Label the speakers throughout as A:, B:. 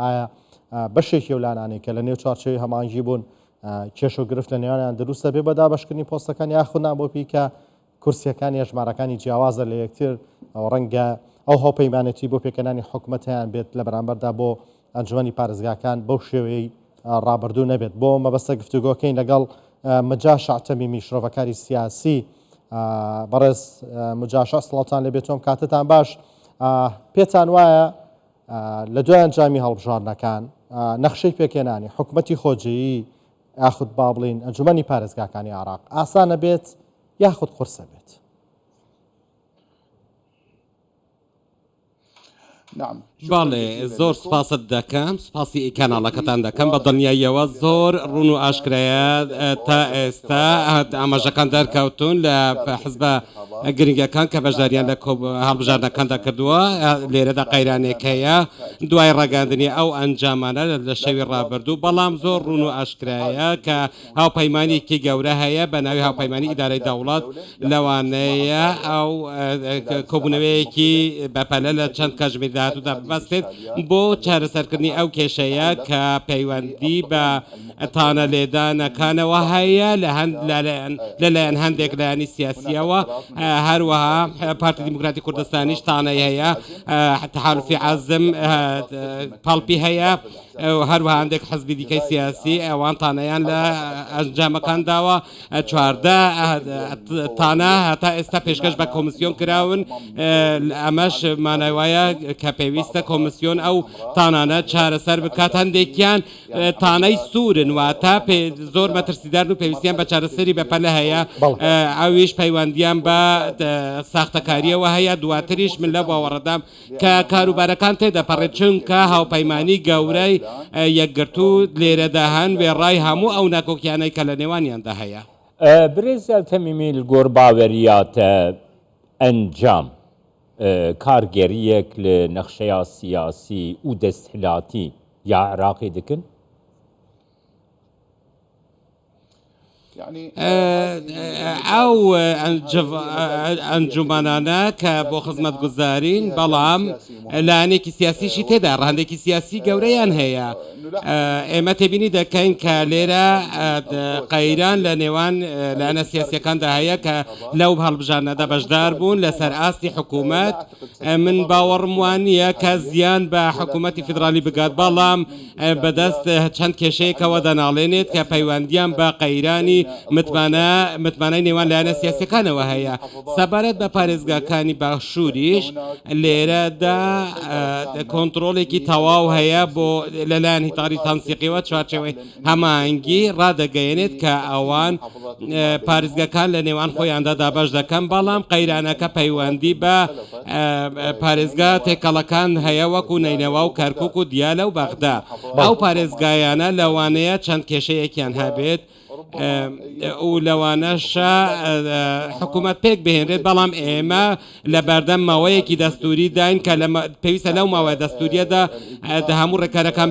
A: ئایا بەشێکی وڵانانی کە لە نێو چارچەوەی هەمانگی بوون کێش و گرفت لە نێوانیان دروستە بێ بەدا بەشکردنی پۆستەکان یاخودنا بۆ پیکە کورسیەکانی ژمارەکانی جیاوازە لە یەکتر ڕەنگە ئەو هاوپەیمانەتی بۆ پێکەنانی حکوومەتیان بێت لە بەرامبەردا بۆ ئەنجومەنی پارێزگاکان بەو شێوەی ڕابردوو نەبێت بۆ مەبەستە گفتوگۆکەین لەگەڵ مجاشع تەمیمی شرۆڤەکاری سیاسی. بەڕێز مجاشع سڵاتان لێ بێتۆم کاتتان باش. پێتان وایە لە دوای ئەنجامی هەڵبژاردنەکان نەخشەی پێکێنانی حکوومەتی خۆجێیی یاخود با بڵین ئەنجومەنی پارێزگاکانی عێراق ئاسانە بێت یاخود قورسە بێت؟
B: باڵێ زۆر سپاست دەکەم، سپاسی کەناڵەکەتان دەکەم بە دڵنیاییەوە زۆر ڕوون و ئاشکرایە تا ئێستا ئاماژەکان دەرکەوتون لە حزبە گرنگەکان کە بەشداریان لە هەڵبژاردنەکاندا کردووە. لێرەدا قەیرانێکەیە دوای ڕاگەاندنی ئەو ئەنجامانە لە شەوی ڕابردوو، بەڵام زۆر ڕوون و ئاشکرایە کە هاوپەیمانێکی گەورە هەیە بە ناوی هاوپەیمانی ئیدارەی دەوڵەت لەوانەیە ئەو کۆبوونەوەیەکی بەپەلە لە چەند کاتژمێر داهاتوودا ببەستێت بۆ چارەسەرکردنی ئەو کێشەیە کە پەیوەندی بە تانە لێدانەکانەوە هەیە لەلایەن هەندێک لایەنی سیاسیەوە. هەروەها پارتی دیموکراتی کوردستانیش تانەی هەیە، تەحالوفی عەزم پاڵپی هەیە، هەروەها هەندێک حزبی دیکەی سیاسی ئەوان تانەیان لە ئەنجامەکان داوە. 14 تانە هەتا ئێستا پێشکەش بە کۆمیسیۆن کراون. ئەمەش مانەوایە کە پێویستە کۆمیسیۆن ئەو تانانە چارەسەر بکات. هەندێکیان تانەی سوورن واتە زۆر مەترسیدارن و پێویستیان بە چارەسەری بەپەلە هەیە، ئەویش پەیوەندیان بە ساختەکاریەوە هەیە. دواتریش من لە باوەڕەدام کە کاروبارەکان تێدەپەڕێت، چونکە هاوپەیمانی گەورەی یەکگرتو لێرەدا هەن وێڕای هەموو ئەو ناکۆکیانەی کە لە نێوانیاندا هەیە.
C: برێزە تەمیمی گۆر باوەریاتە ئەنجام کارگەریەک لە نەخشەیە سیاسی و دەستهلاتی یا عێراقی دکن؟
B: ئەو ئەنجومانانە کە بۆ خزمەت گوزارین، بەڵام لایەنێکی سیاسیشی تێدا ڕەهندێکی سیاسی گەورەیان هەیە. ئێمە تێبینی دەکەین کە لێرە قەیران لە نێوان لایەنە سیاسیەکاندا هەیە کە لەو هەڵبژاردنەدا بەشدار بوون لەسەر ئاستی حکوومەت. من باوەڕم وان نییە کە زیان بە حکوومەتی فیدرالی بگات، بەڵام بەدەست چەند کێشەیەکەوە دەناڵێنێت کە پەیوەندیان بە قەیرانی متمانەی نێوان لایەنە سیاسیەکانەوە هەیە. سەبارەت بە پارێزگاکانی باشووریش لێرەدا کۆنتڕۆڵێکی تەواو هەیە بۆ لەلایەن هیتاری تەنسیقیەوە چوارچێوەی هەماهەنگی ڕادەگەیەنێت کە ئەوان پارێزگاکان لە نێوان خۆیاندا دابەش دەکەن، بەڵام قەیرانەکە پەیوەندی بە پارێزگا تێکەڵەکان هەیە وەکو نەینەوا و کەرکووک و دیالە و بەغدا. ئەو پارێزگایانە لەوانەیە چەند کێشەیەکیان هەبێت و لەوانەشە حکوومەت پێک بهێنرێت، بەڵام ئێمە لە بەردەم ماوەیەکی دەستوری داین کە پێویستە لەو ماوەیە دەستوریەدا هەموو ڕێکارەکان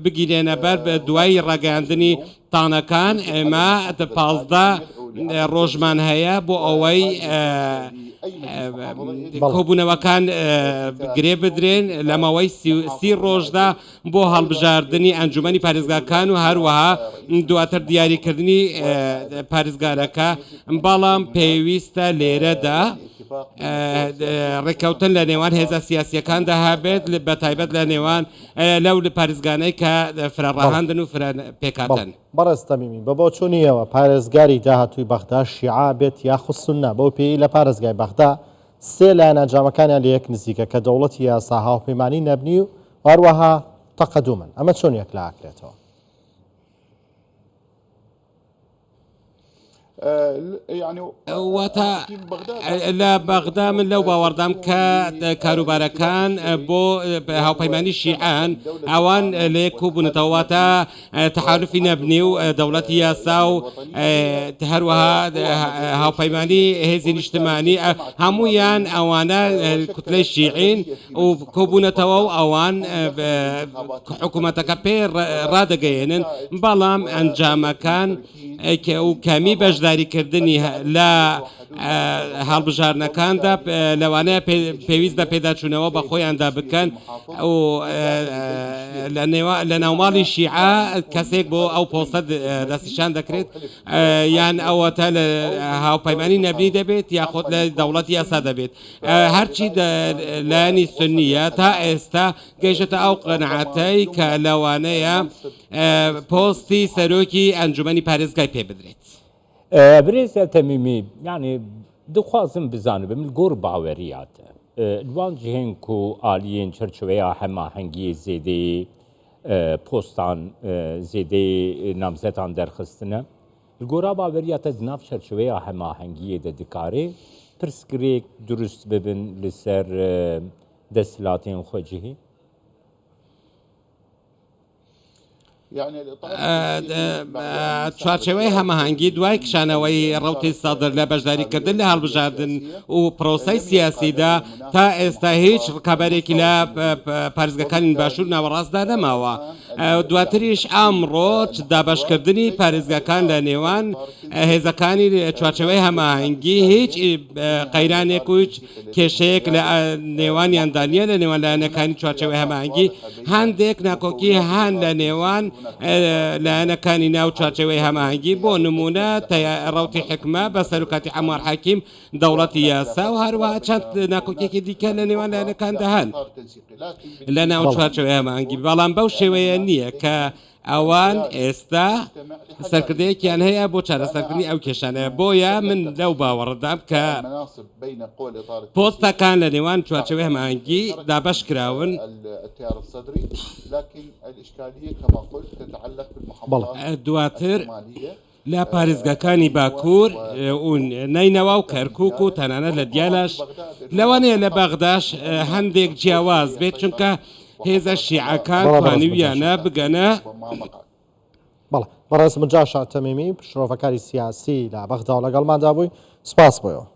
B: بگیرێنە بەر دوای ڕاگەاندنی تانەکان. ئێمە 15 ڕۆژمان هەیە بۆ ئەوەی کۆبوونەوەکان گرێ بدرێن لە ماوەی 30 ڕۆژدا بۆ هەڵبژاردننی ئەنجومەنی پارێزگاکان و هەروەها دواتر دیاریکردنی پارێزگارەکە. بەڵام پێویستە لێرەدا ڕێکەوتن لە نێوان هێزە سیاسیەکاندا هەبێت، بە تایبەت لە نێوان لەو پارێزگانەی کە فرەڕەهاندن و فرە پێکاتن.
A: بەڕێز تەمیمی بە چۆنیەوە پارێزگاری داهاتووی بەغدا شیعە بێت یاخود سونە؟ بەو پێی لە پارێزگای بەغدا سێ لایەن ئەنجامەکانیان لە یەک نزیکە کە دەوڵەتی یاسا هاوپەیمانی نەبنی و هەروەها تەقەدومن. ئەمە چۆن یەکلا ئاکرێتەوە؟
B: واتە لە بەغدا من لەو باوەڕدام کە کاروبارەکان بۆ هاوپەیمانی شیعان ئەوان لە یەک کۆبوونەتەوە، واتە تەحالوفی نەبنی و دەوڵەتی یاسا و هەروەها هاوپەیمانی هێزی نیشتمانی هەموویان ئەوانە کوتلەی شیعین و کۆبوونەتەوە و ئەوان حکوومەتەکە پێ ڕادەگەیێنن، بەڵام ئەنجامەکان و کەمی بەشدار بەشداریکردنی لە هەڵبژارنەکاندا لەوانەیە پێویست بە پێداچوونەوە بە خۆیاندا بکەن و لە ناوماڵی شیعە کەسێک بۆ ئەو پۆستە دەستیشان دەکرێت یان ئەوەتە لە هاوپەیمانی نەبی دەبێت یاخۆت لە دەوڵەتی یاسا دەبێت هەرچی لایانی سنیە تا ئێستا گەیشتە ئەو قەنەعەتەی کە لەوانەیە پۆستی سەرۆکی ئەنجومەنی پارێزگای پێ بدرێت.
C: برێزە تەمیمی یعنی دخوازم بزانم من گۆر باوەریاتە دوان جهێنک و ئالیین چرچوەیە هەماهەنگی زێدەی پۆستان زێدەی نامزەتان دەرخستنە گۆرا باوەریاتە ناو چەرچوەیە هەماهەنگیە دەدکارێ پرسگرێک دروست ببن لەسەر دەسەڵاتێن خۆجیهی
B: چوارچەوەی هەماهەنگی دوای کشانەوەی ڕەوتی سەدر لە بەشداریکردن لە هەڵبژاردن و پرۆسەی سیاسیدا تا ئێستا هیچ ڕکابەرێکی لە پارێزگەکانی باشوور ناوەڕاستدا نەماوە دواتریش ئامڕۆ دابەشکردنی پارێزگەکان لە نێوان هێزەکانی چوارچەوەی هەماهەنگی هیچ قەیرانێک و هیچ کێشەیەک لە نێوانیاندانە لە نێوان لایەنەکانی چوارچەوەی هەماهەنگی هەندێک ناکۆکی هەن لە نێوان لایەنەکانی ناو چوارچەوەی هەماهەنگی بۆ نمونە ڕەوتی حکمە بە سەرۆکاتی عەمار حەکیم دەوڵەتی یاسا و هەروەها چەند ناکۆکیێکی دیکە لە نێوان لایەنەکاندا هەن لە ناو چوارچەوەی هەماهەنگی بەڵام بەو شێوەیە نییە کە ئەوان ئێستا سەرکردەیەکیان هەیە بۆ چارەسەرکردنی ئەو کێشانەیە بۆیە من لەو باوەڕدام کە پۆستەکان لە نێوان چوارچەوەی هەماهەنگی دابەش کراون دواتر لە پارێزگەکانی باکوور و نینەوە و کەرکووک و تەنانەت لە دیالاش لەوانەیە لە بەغداش هەندێک جیاواز بێت چونکە هێزە شیعەکان توانیویانە بگەنە
A: بەڵێ بەڕێز مجا شاتەمیمی پشتڕۆڤەکاری سیاسی لە بەغدا و لەگەڵماندا بووی سپاس بۆیەوە.